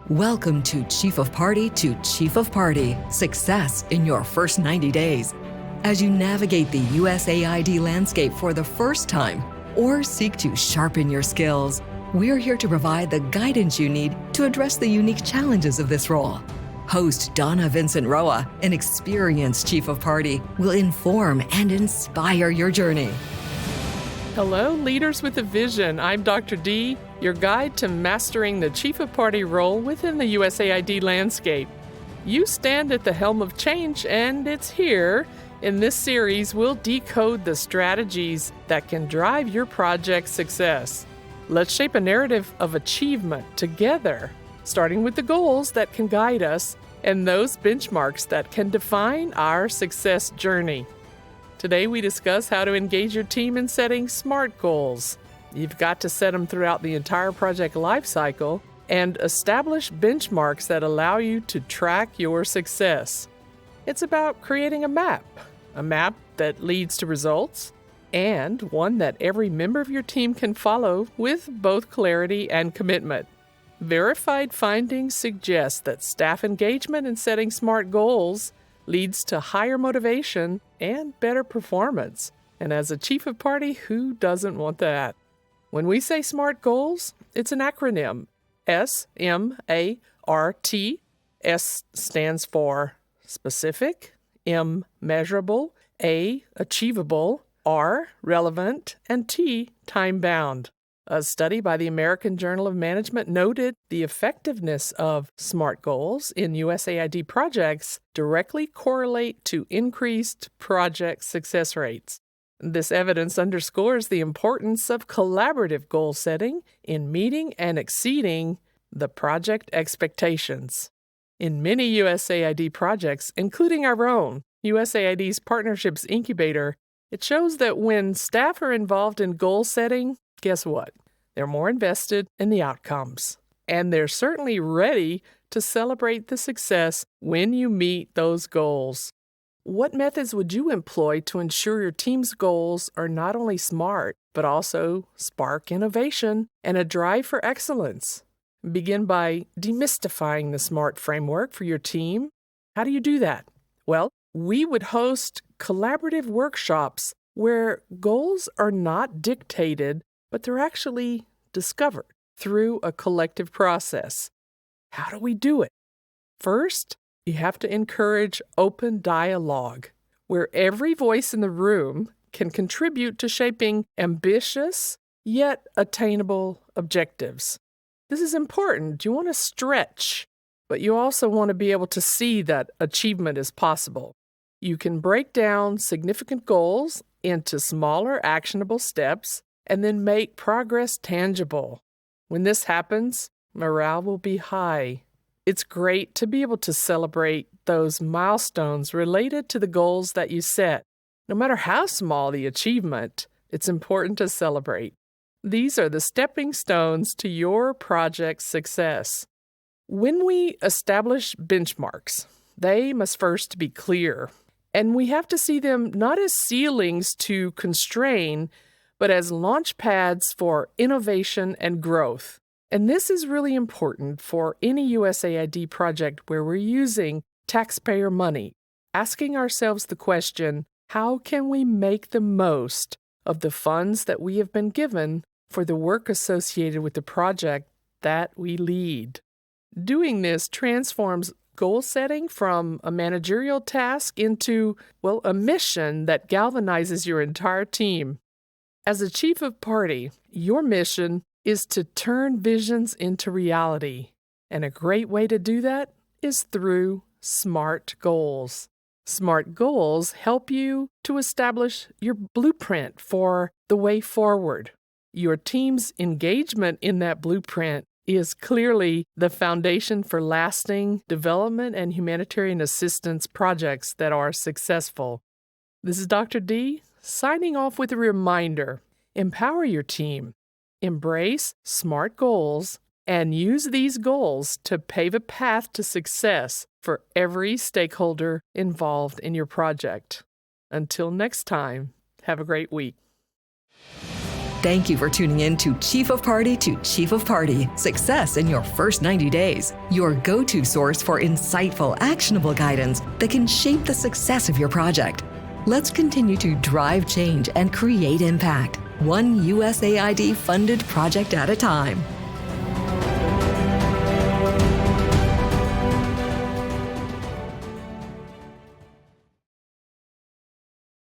Welcome to Chief of Party to Chief of Party, success in your first 90 days. As you navigate the USAID landscape for the first time or seek to sharpen your skills, we're here to provide the guidance you need to address the unique challenges of this role. Host Donna Vincent Roa, an experienced Chief of Party, will inform and inspire your journey. Hello, leaders with a vision. I'm Dr. D, your guide to mastering the Chief of Party role within the USAID landscape. You stand at the helm of change, and it's here. In this series, we'll decode the strategies that can drive your project's success. Let's shape a narrative of achievement together, starting with the goals that can guide us and those benchmarks that can define our success journey. Today, we discuss how to engage your team in setting SMART goals. You've got to set them throughout the entire project lifecycle and establish benchmarks that allow you to track your success. It's about creating a map that leads to results, and one that every member of your team can follow with both clarity and commitment. Verified findings suggest that staff engagement in setting SMART goals leads to higher motivation and better performance. And as a Chief of Party, who doesn't want that? When we say SMART goals, it's an acronym. S-M-A-R-T. S stands for specific, M, measurable, A, achievable, R, relevant, and T, time-bound. A study by the American Journal of Management noted the effectiveness of SMART goals in USAID projects directly correlate to increased project success rates. This evidence underscores the importance of collaborative goal setting in meeting and exceeding the project expectations. In many USAID projects, including our own, USAID's Partnerships Incubator, it shows that when staff are involved in goal setting, guess what? They're more invested in the outcomes. And they're certainly ready to celebrate the success when you meet those goals. What methods would you employ to ensure your team's goals are not only SMART, but also spark innovation and a drive for excellence? Begin by demystifying the SMART framework for your team. How do you do that? Well, we would host collaborative workshops where goals are not dictated, but they're actually discovered through a collective process. How do we do it? First, you have to encourage open dialogue, where every voice in the room can contribute to shaping ambitious yet attainable objectives. This is important. You want to stretch, but you also want to be able to see that achievement is possible. You can break down significant goals into smaller, actionable steps and then make progress tangible. When this happens, morale will be high. It's great to be able to celebrate those milestones related to the goals that you set. No matter how small the achievement, it's important to celebrate. These are the stepping stones to your project's success. When we establish benchmarks, they must first be clear, and we have to see them not as ceilings to constrain, but as launch pads for innovation and growth. And this is really important for any USAID project where we're using taxpayer money, asking ourselves the question, how can we make the most of the funds that we have been given for the work associated with the project that we lead? Doing this transforms goal setting from a managerial task into, a mission that galvanizes your entire team. As a Chief of Party, your mission is to turn visions into reality. And a great way to do that is through SMART goals. SMART goals help you to establish your blueprint for the way forward. Your team's engagement in that blueprint is clearly the foundation for lasting development and humanitarian assistance projects that are successful. This is Dr. D, signing off with a reminder. Empower your team. Embrace SMART goals and use these goals to pave a path to success for every stakeholder involved in your project. Until next time, have a great week. Thank you for tuning in to Chief of Party to Chief of Party, Success in Your First 90 Days, your go-to source for insightful, actionable guidance that can shape the success of your project. Let's continue to drive change and create impact, one USAID funded project at a time.